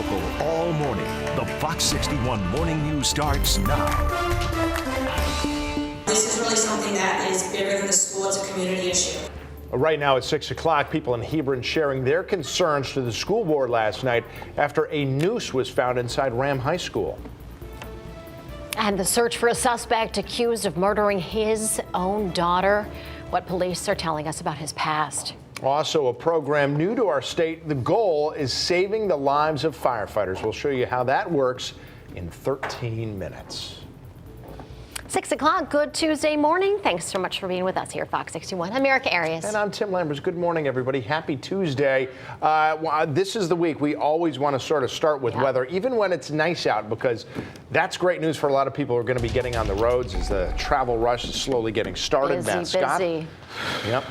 local all morning. The Fox 61 Morning News starts now. This is really something that is bigger than the school. It's a community issue. Right now at 6 o'clock, people in Hebron sharing their concerns to the school board last night after a noose was found inside Ram High School. And the search for a suspect accused of murdering his own daughter. What police are telling us about his past. Also, a program new to our state. The goal is saving the lives of firefighters. We'll show you how that works in 13 minutes. 6 o'clock, good Tuesday morning. Thanks so much for being with us here at Fox 61. I'm Erica Arias. And I'm Tim Lambers. Good morning, everybody. Happy Tuesday. This is the week we always want to sort of start with weather, even when it's nice out, because that's great news for a lot of people who are going to be getting on the roads as the travel rush is slowly getting started. Busy, Scott? Yep.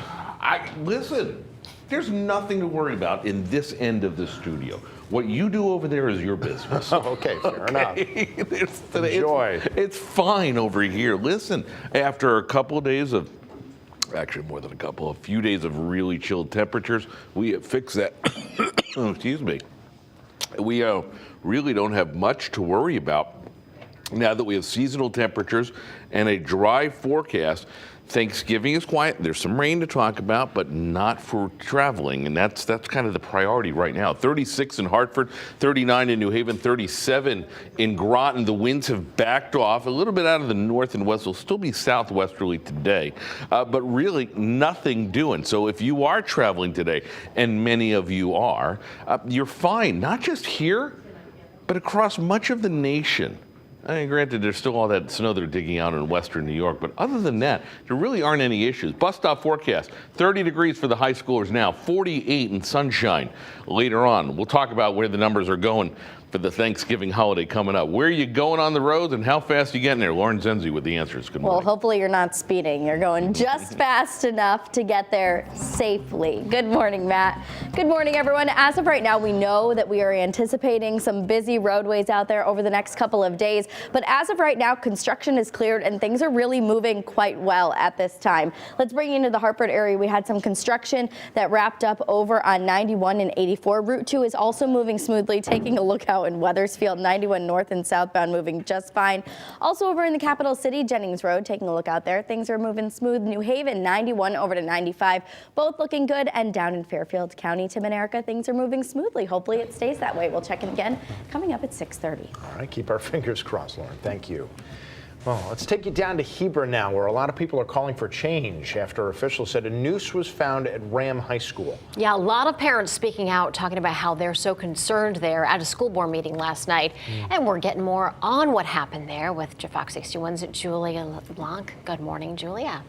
Listen, there's nothing to worry about in this end of the studio. What you do over there is your business. Okay, fair enough. Enjoy. It's fine over here. Listen, after a couple of days of, actually more than a few days of really chilled temperatures, we have fixed that. Excuse me. We really don't have much to worry about now that we have seasonal temperatures and a dry forecast. Thanksgiving is quiet. There's some rain to talk about, but not for traveling, and that's kind of the priority right now. 36 in Hartford, 39 in New Haven, 37 in Groton. The winds have backed off a little bit out of the north and west. Will still be southwesterly today, but really nothing doing. So if you are traveling today, and many of you are, you're fine. Not just here, but across much of the nation. I mean, granted, there's still all that snow they're digging out in western New York, but other than that, there really aren't any issues. Bus stop forecast, 30 degrees for the high schoolers now, 48 in sunshine later on. We'll talk about where the numbers are going for the Thanksgiving holiday coming up. Where are you going on the roads and how fast are you getting there? Lauren Zenzi with the answers. Good morning. Well, hopefully you're not speeding. You're going just fast enough to get there safely. Good morning, Matt. Good morning, everyone. As of right now, we know that we are anticipating some busy roadways out there over the next couple of days. But as of right now, construction is cleared and things are really moving quite well at this time. Let's bring you into the Hartford area. We had some construction that wrapped up over on 91 and 84. Route 2 is also moving smoothly. Taking a look out in Weathersfield, 91 north and southbound moving just fine. Also over in the capital city, Jennings Road, taking a look out there. Things are moving smooth. New Haven, 91 over to 95, both looking good. And down in Fairfield County, Tim and Erica, things are moving smoothly. Hopefully it stays that way. We'll check in again coming up at 6:30. All right, keep our fingers crossed, Lauren. Thank you. Well, let's take you down to Hebron now, where a lot of people are calling for change after officials said a noose was found at Ram High School. Yeah, a lot of parents speaking out, talking about how they're so concerned there at a school board meeting last night. And we're getting more on what happened there with Fox 61's Julia Blanc. Good morning, Julia.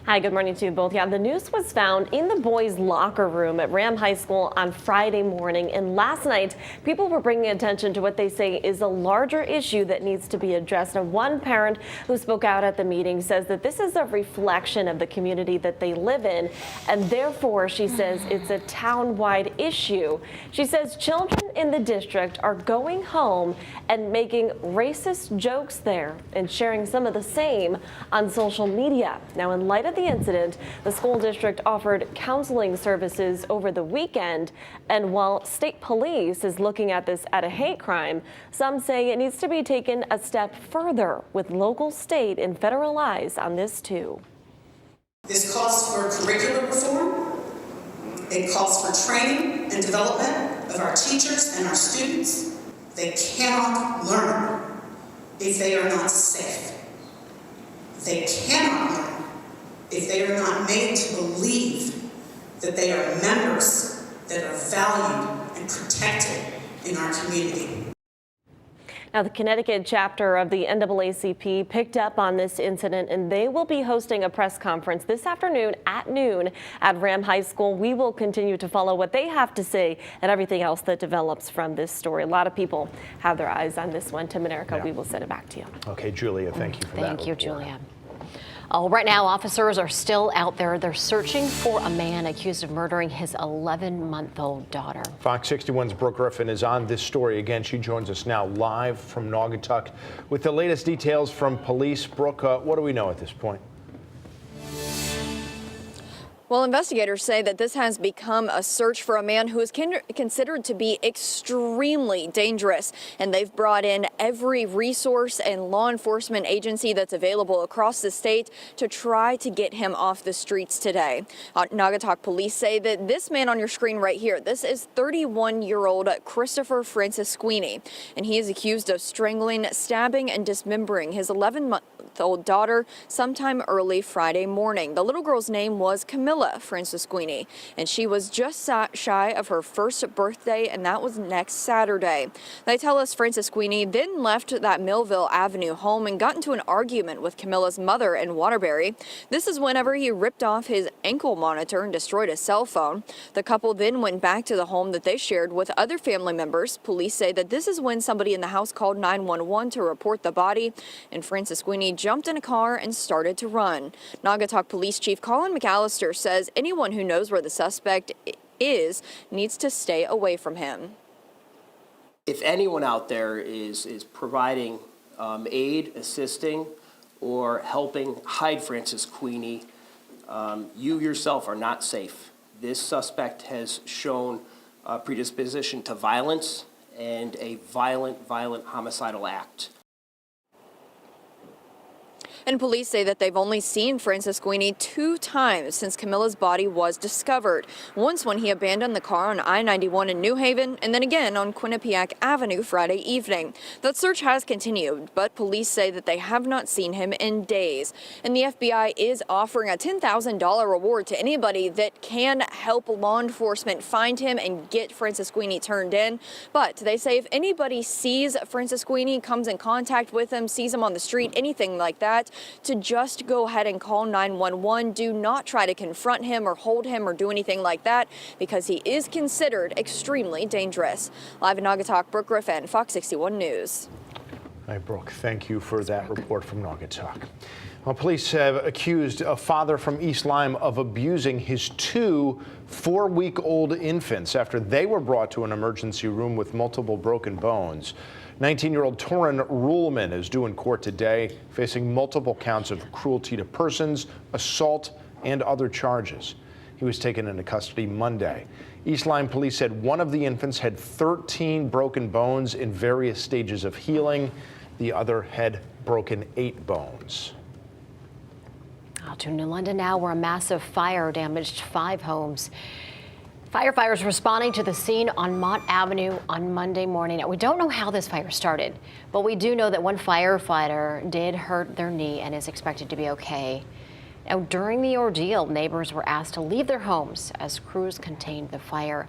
Hi, good morning to you both. Yeah, the noose was found in the boys' locker room at Ram High School on Friday morning. And last night, people were bringing attention to what they say is a larger issue that needs to be addressed. Now, one parent who spoke out at the meeting says that this is a reflection of the community that they live in. And therefore, she says it's a town-wide issue. She says children in the district are going home and making racist jokes there and sharing some of the same on social media. Now, in light of the incident, the school district offered counseling services over the weekend. And while state police is looking at this as a hate crime, some say it needs to be taken a step further with local, state, and federal eyes on this too. This calls for curricular reform. It calls for training and development of our teachers and our students. They cannot learn if they are not safe. They cannot learn if they are not made to believe that they are members that are valued and protected in our community. Now, the Connecticut chapter of the NAACP picked up on this incident, and they will be hosting a press conference this afternoon at noon at Ram High School. We will continue to follow what they have to say and everything else that develops from this story. A lot of people have their eyes on this one. Tim and Erica, we will send it back to you. Okay, Julia, thank you for that. Thank you, Julia. Oh, right now, officers are still out there. They're searching for a man accused of murdering his 11-month-old daughter. Fox 61's Brooke Griffin is on this story again. She joins us now live from Naugatuck with the latest details from police. Brooke, what do we know at this point? Well, investigators say that this has become a search for a man who is considered to be extremely dangerous, and they've brought in every resource and law enforcement agency that's available across the state to try to get him off the streets today. Naugatuck police say that this man on your screen right here, this is 31-year-old Christopher Francis Sweeney, and he is accused of strangling, stabbing, and dismembering his 11-month-old daughter sometime early Friday morning. The little girl's name was Camilla Francis Sweeney, and she was just shy of her first birthday, and that was next Saturday. They tell us Francis Sweeney then left that Millville Avenue home and got into an argument with Camilla's mother in Waterbury. This is whenever he ripped off his ankle monitor and destroyed his cell phone. The couple then went back to the home that they shared with other family members. Police say that this is when somebody in the house called 911 to report the body, and Francis Sweeney jumped in a car and started to run. Naugatuck Police Chief Colin McAllister says anyone who knows where the suspect is needs to stay away from him. If anyone out there is providing aid, assisting, or helping hide Francis Sweeney, you yourself are not safe. This suspect has shown a predisposition to violence and a violent homicidal act. And police say that they've only seen Francis Sweeney 2 times since Camilla's body was discovered. Once when he abandoned the car on I-91 in New Haven, and then again on Quinnipiac Avenue Friday evening. That search has continued, but police say that they have not seen him in days. And the FBI is offering a $10,000 reward to anybody that can help law enforcement find him and get Francis Sweeney turned in. But they say if anybody sees Francis Sweeney, comes in contact with him, sees him on the street, anything like that, to just go ahead and call 911. Do not try to confront him or hold him or do anything like that, because he is considered extremely dangerous. Live in Naugatuck, Brooke Griffin, Fox 61 News. Hi, Brooke. Thank you for that report from Naugatuck. Well, police have accused a father from East Lyme of abusing his 2 4-week-old infants after they were brought to an emergency room with multiple broken bones. 19-year-old Torin Ruhlman is due in court today, facing multiple counts of cruelty to persons, assault, and other charges. He was taken into custody Monday. East Lyme police said one of the infants had 13 broken bones in various stages of healing. The other had broken 8 bones. I'll tune in London now, where a massive fire damaged 5 homes. Firefighters responding to the scene on Mott Avenue on Monday morning. Now, we don't know how this fire started, but we do know that one firefighter did hurt their knee and is expected to be okay. Now, during the ordeal, neighbors were asked to leave their homes as crews contained the fire.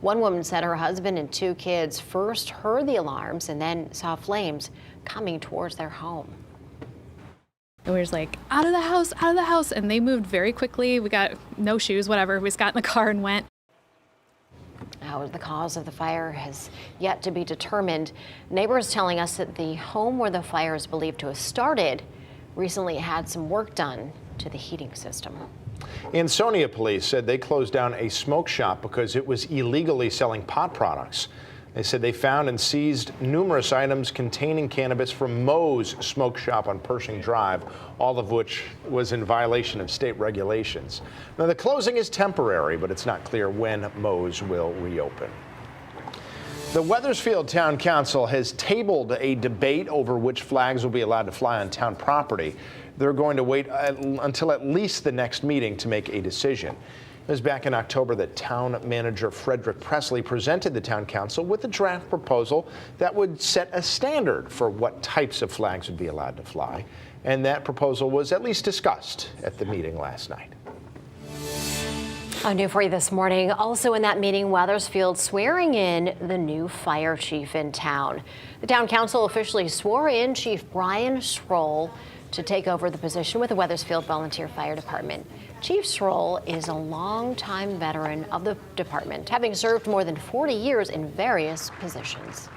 One woman said her husband and 2 kids first heard the alarms and then saw flames coming towards their home. And we were just like, out of the house, and they moved very quickly. We got no shoes, whatever. We just got in the car and went. Now, the cause of the fire has yet to be determined. Neighbors telling us that the home where the fire is believed to have started recently had some work done to the heating system. Ansonia police said they closed down a smoke shop because it was illegally selling pot products. They said they found and seized numerous items containing cannabis from Moe's smoke shop on Pershing Drive, all of which was in violation of state regulations. Now, the closing is temporary, but it's not clear when Moe's will reopen. The Wethersfield Town Council has tabled a debate over which flags will be allowed to fly on town property. They're going to wait until at least the next meeting to make a decision. It was back in October that town manager Frederick Presley presented the town council with a draft proposal that would set a standard for what types of flags would be allowed to fly. And that proposal was at least discussed at the meeting last night. New for you this morning. Also in that meeting, Wethersfield swearing in the new fire chief in town. The town council officially swore in Chief Brian Schroll to take over the position with the Wethersfield Volunteer Fire Department. Chief Schroll is a longtime veteran of the department, having served more than 40 years in various positions.